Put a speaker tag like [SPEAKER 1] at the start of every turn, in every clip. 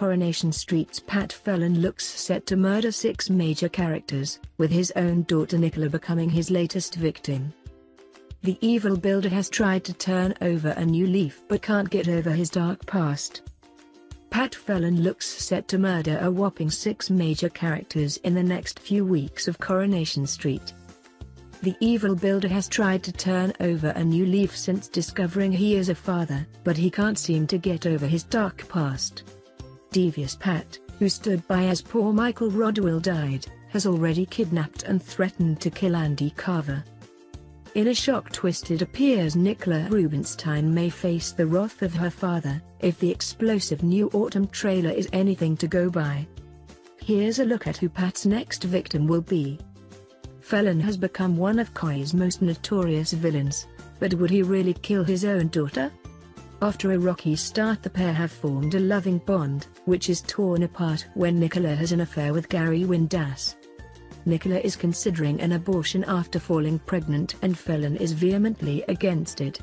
[SPEAKER 1] Coronation Street's Pat Phelan looks set to murder 6 major characters, with his own daughter Nicola becoming his latest victim. The evil builder has tried to turn over a new leaf but can't get over his dark past. Pat Phelan looks set to murder a whopping 6 major characters in the next few weeks of Coronation Street. The evil builder has tried to turn over a new leaf since discovering he is a father, but he can't seem to get over his dark past. Devious Pat, who stood by as poor Michael Rodwell died, has already kidnapped and threatened to kill Andy Carver. In a shock twist, it appears Nicola Rubenstein may face the wrath of her father, if the explosive new autumn trailer is anything to go by. Here's a look at who Pat's next victim will be. Phelan has become one of Corrie's most notorious villains, but would he really kill his own daughter? After a rocky start, the pair have formed a loving bond, which is torn apart when Nicola has an affair with Gary Windass. Nicola is considering an abortion after falling pregnant, and Phelan is vehemently against it.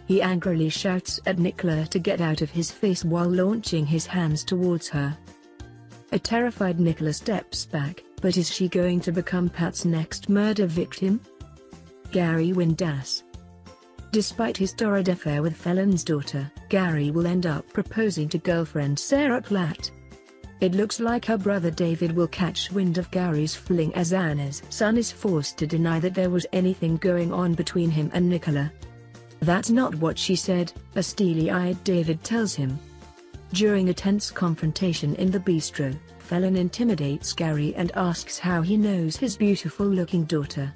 [SPEAKER 1] He angrily shouts at Nicola to get out of his face while launching his hands towards her. A terrified Nicola steps back, but is she going to become Pat's next murder victim? Gary Windass. Despite his torrid affair with Phelan's daughter, Gary will end up proposing to girlfriend Sarah Platt. It looks like her brother David will catch wind of Gary's fling as Anna's son is forced to deny that there was anything going on between him and Nicola. That's not what she said, a steely-eyed David tells him. During a tense confrontation in the bistro, Phelan intimidates Gary and asks how he knows his beautiful-looking daughter.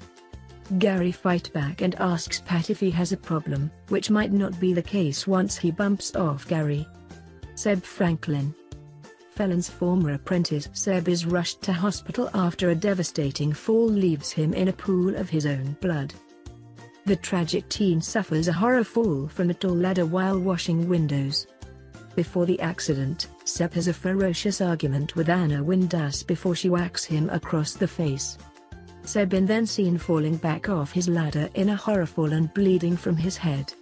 [SPEAKER 1] Gary fights back and asks Pat if he has a problem, which might not be the case once he bumps off Gary. Seb Franklin. Phelan's former apprentice Seb is rushed to hospital after a devastating fall leaves him in a pool of his own blood. The tragic teen suffers a horror fall from a tall ladder while washing windows. Before the accident, Seb has a ferocious argument with Anna Windass before she whacks him across the face. Seb is then seen falling back off his ladder in a horror fall and bleeding from his head.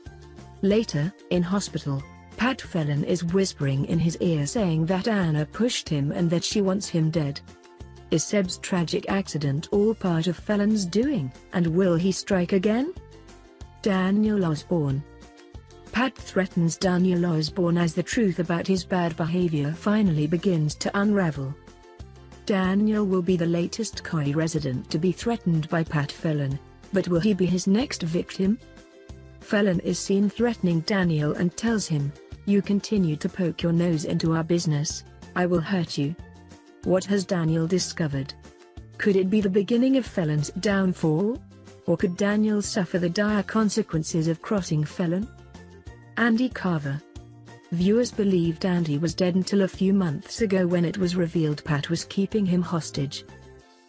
[SPEAKER 1] Later, in hospital, Pat Phelan is whispering in his ear saying that Anna pushed him and that she wants him dead. Is Seb's tragic accident all part of Phelan's doing, and will he strike again? Daniel Osborne. Pat threatens Daniel Osborne as the truth about his bad behavior finally begins to unravel. Daniel will be the latest Corrie resident to be threatened by Pat Phelan, but will he be his next victim? Phelan is seen threatening Daniel and tells him, "You continue to poke your nose into our business, I will hurt you." What has Daniel discovered? Could it be the beginning of Phelan's downfall? Or could Daniel suffer the dire consequences of crossing Phelan? Andy Carver. Viewers believed Andy was dead until a few months ago when it was revealed Pat was keeping him hostage.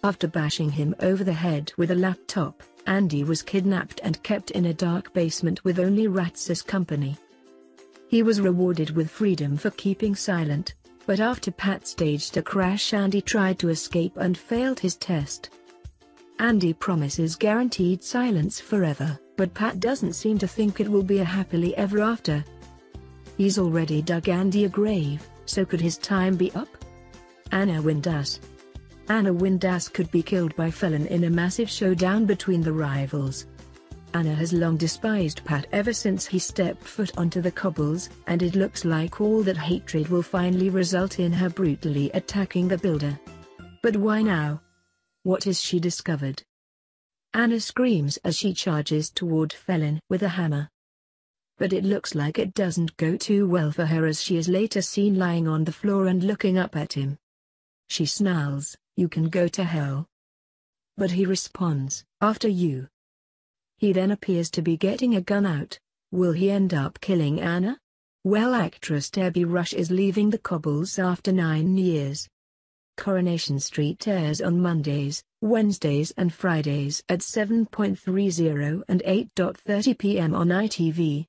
[SPEAKER 1] After bashing him over the head with a laptop, Andy was kidnapped and kept in a dark basement with only rats as company. He was rewarded with freedom for keeping silent, but after Pat staged a crash, Andy tried to escape and failed his test. Andy promises guaranteed silence forever, but Pat doesn't seem to think it will be a happily ever after. He's already dug Andy a grave, so could his time be up? Anna Windass. Anna Windass could be killed by Phelan in a massive showdown between the rivals. Anna has long despised Pat ever since he stepped foot onto the cobbles, and it looks like all that hatred will finally result in her brutally attacking the builder. But why now? What has she discovered? Anna screams as she charges toward Phelan with a hammer. But it looks like it doesn't go too well for her as she is later seen lying on the floor and looking up at him. She snarls, "You can go to hell." But he responds, "After you." He then appears to be getting a gun out. Will he end up killing Anna? Well, actress Debbie Rush is leaving the cobbles after 9 years. Coronation Street airs on Mondays, Wednesdays and Fridays at 7:30 and 8:30 p.m. on ITV.